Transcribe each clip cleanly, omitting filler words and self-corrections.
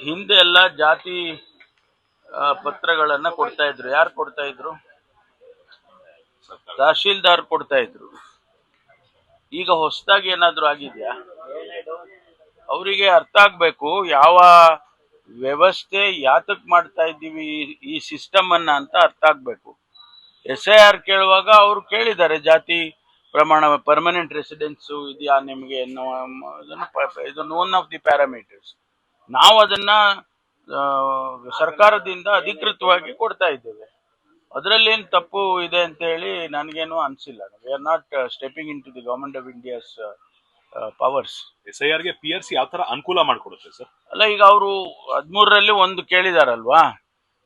ಹಿಂದೆ ಎಲ್ಲ ಜಾತಿ ಪತ್ರಗಳನ್ನ ಕೊಡ್ತಾ ಇದ್ರು. ಯಾರು ಕೊಡ್ತಾ ಇದ್ರು? ತಹಶೀಲ್ದಾರ್ ಕೊಡ್ತಾ ಇದ್ರು. ಈಗ ಹೊಸದಾಗಿ ಏನಾದ್ರು ಆಗಿದೆಯಾ? ಅವರಿಗೆ ಅರ್ಥ ಆಗ್ಬೇಕು ಯಾವ ವ್ಯವಸ್ಥೆ ಯಾತಕ್ ಮಾಡ್ತಾ ಇದ್ದೀವಿ ಈ ಸಿಸ್ಟಮ್ ಅನ್ನ ಅಂತ ಅರ್ಥ ಆಗ್ಬೇಕು. SIR ಕೇಳುವಾಗ ಅವರು ಕೇಳಿದ್ದಾರೆ ಜಾತಿ ಪ್ರಮಾಣ, ಪರ್ಮನೆಂಟ್ ರೆಸಿಡೆನ್ಸ್ ಇದೆಯಾ ನಿಮಗೆ, ಇದು ಒನ್ ಆಫ್ ದಿ ಪ್ಯಾರಾಮೀಟರ್ಸ್. ನಾವು ಅದನ್ನ ಸರ್ಕಾರದಿಂದ ಅಧಿಕೃತವಾಗಿ ಕೊಡ್ತಾ ಇದ್ದೇವೆ. ಅದರಲ್ಲಿ ಏನು ತಪ್ಪು ಇದೆ ಅಂತ ಹೇಳಿ ನನಗೇನು ಅನಿಸಿಲ್ಲ. We are not stepping into the government of India's powers. SIR ಗೆ PRC ಯಾವ ತರ ಅನುಕೂಲ ಮಾಡಿಕೊಡುತ್ತೆ ಸರ್? ಅಲ್ಲ, ಈಗ ಅವರು 13ರಲ್ಲಿ ಒಂದು ಕೇಳಿದಾರಲ್ವಾ,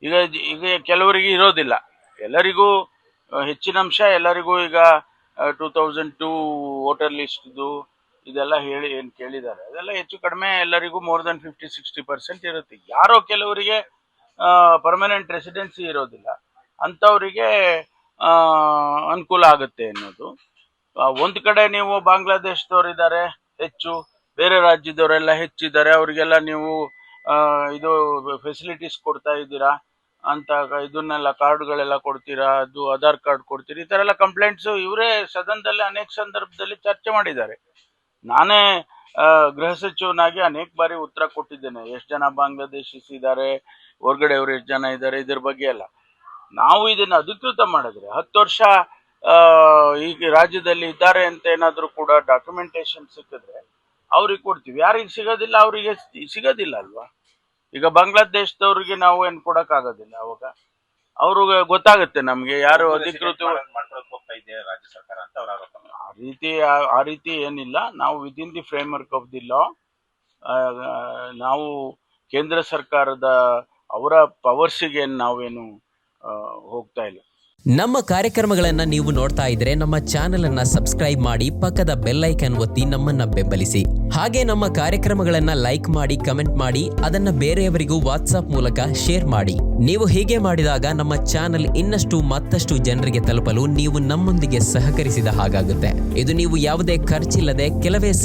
ಈಗ ಈಗ ಕೆಲವರಿಗೆ ಇರೋದಿಲ್ಲ, ಎಲ್ಲರಿಗೂ ಹೆಚ್ಚಿನ ಅಂಶ, ಎಲ್ಲರಿಗೂ ಈಗ 2002 ವೋಟರ್ ಲಿಸ್ಟ್ದು ಇದೆಲ್ಲ ಹೇಳಿ ಏನು ಕೇಳಿದ್ದಾರೆ, ಅದೆಲ್ಲ ಹೆಚ್ಚು ಕಡಿಮೆ ಎಲ್ಲರಿಗೂ ಮೋರ್ ದನ್ 50-60% ಇರುತ್ತೆ. ಯಾರೋ ಕೆಲವರಿಗೆ ಪರ್ಮನೆಂಟ್ ರೆಸಿಡೆನ್ಸಿ ಇರೋದಿಲ್ಲ, ಅಂಥವರಿಗೆ ಅನುಕೂಲ ಆಗುತ್ತೆ ಅನ್ನೋದು. ಒಂದು ಕಡೆ ನೀವು ಬಾಂಗ್ಲಾದೇಶದವ್ರಿದ್ದಾರೆ ಹೆಚ್ಚು, ಬೇರೆ ರಾಜ್ಯದವರೆಲ್ಲ ಹೆಚ್ಚಿದ್ದಾರೆ, ಅವರಿಗೆಲ್ಲ ನೀವು ಇದು ಫೆಸಿಲಿಟೀಸ್ ಕೊಡ್ತಾ ಇದ್ದೀರಾ ಅಂತ, ಇದನ್ನೆಲ್ಲ ಕಾರ್ಡ್ಗಳೆಲ್ಲ ಕೊಡ್ತೀರಾ, ಅದು ಆಧಾರ್ ಕಾರ್ಡ್ ಕೊಡ್ತೀರಿ, ಈ ಥರ ಎಲ್ಲ ಕಂಪ್ಲೇಂಟ್ಸು ಇವರೇ ಸದನದಲ್ಲಿ ಅನೇಕ ಸಂದರ್ಭದಲ್ಲಿ ಚರ್ಚೆ ಮಾಡಿದ್ದಾರೆ. ನಾನೇ ಗೃಹ ಸಚಿವನಾಗಿ ಅನೇಕ ಬಾರಿ ಉತ್ತರ ಕೊಟ್ಟಿದ್ದೇನೆ. ಎಷ್ಟು ಜನ ಬಾಂಗ್ಲಾದೇಶೀಸ್ ಇದ್ದಾರೆ, ಹೊರಗಡೆಯವರು ಎಷ್ಟು ಜನ ಇದ್ದಾರೆ, ಇದ್ರ ಬಗ್ಗೆ ಎಲ್ಲ. ನಾವು ಇದನ್ನು ಅಧಿಕೃತ ಮಾಡಿದ್ರೆ 10 ವರ್ಷ ಈಗ ರಾಜ್ಯದಲ್ಲಿ ಇದ್ದಾರೆ ಅಂತ ಏನಾದರೂ ಕೂಡ ಡಾಕ್ಯುಮೆಂಟೇಶನ್ ಸಿಕ್ಕಿದ್ರೆ ಅವ್ರಿಗೆ ಕೊಡ್ತೀವಿ. ಯಾರಿಗೆ ಸಿಗೋದಿಲ್ಲ ಅವರಿಗೆ ಸಿಗೋದಿಲ್ಲ ಅಲ್ವಾ. ಈಗ ಬಾಂಗ್ಲಾದೇಶದವ್ರಿಗೆ ನಾವು ಏನು ಕೊಡೋಕ್ಕಾಗೋದಿಲ್ಲ. ಅವಾಗ ಅವ್ರಿಗೆ ಗೊತ್ತಾಗುತ್ತೆ ನಮಗೆ ಯಾರು ಅಧಿಕೃತ ರಾಜ್ಯ ಸರ್ಕಾರ ಅಂತ ಅವರ ಆರೋಪ. ಆ ರೀತಿ ಏನಿಲ್ಲ. ನಾವು within the framework of the law, ನಾವು ಕೇಂದ್ರ ಸರ್ಕಾರದ ಅವರ ಪವರ್ಸಿಗೆ ನಾವೇನು ಹೋಗ್ತಾ ಇಲ್ಲ. ನಮ್ಮ ಕಾರ್ಯಕ್ರಮಗಳನ್ನ ನೀವು ನೋಡ್ತಾ ಇದ್ರೆ ನಮ್ಮ ಚಾನೆಲ್ ಅನ್ನ ಸಬ್ಸ್ಕ್ರೈಬ್ ಮಾಡಿ, ಪಕ್ಕದ ಬೆಲ್ ಐಕಾನ್ ಒತ್ತಿ ನಮ್ಮನ್ನ ಬೆಂಬಲಿಸಿ. ಹಾಗೆ ನಮ್ಮ ಕಾರ್ಯಕ್ರಮಗಳನ್ನ ಲೈಕ್ ಮಾಡಿ, ಕಮೆಂಟ್ ಮಾಡಿ, ಅದನ್ನ ಬೇರೆಯವರಿಗೂ ವಾಟ್ಸ್ಆಪ್ ಮೂಲಕ ಶೇರ್ ಮಾಡಿ. ನೀವು ಹೀಗೆ ಮಾಡಿದಾಗ ನಮ್ಮ ಚಾನೆಲ್ ಇನ್ನಷ್ಟು ಮತ್ತಷ್ಟು ಜನರಿಗೆ ತಲುಪಲು ನೀವು ನಮ್ಮೊಂದಿಗೆ ಸಹಕರಿಸಿದ ಹಾಗಾಗುತ್ತೆ. ಇದು ನೀವು ಯಾವುದೇ ಖರ್ಚಿಲ್ಲದೆ ಕೆಲವೇ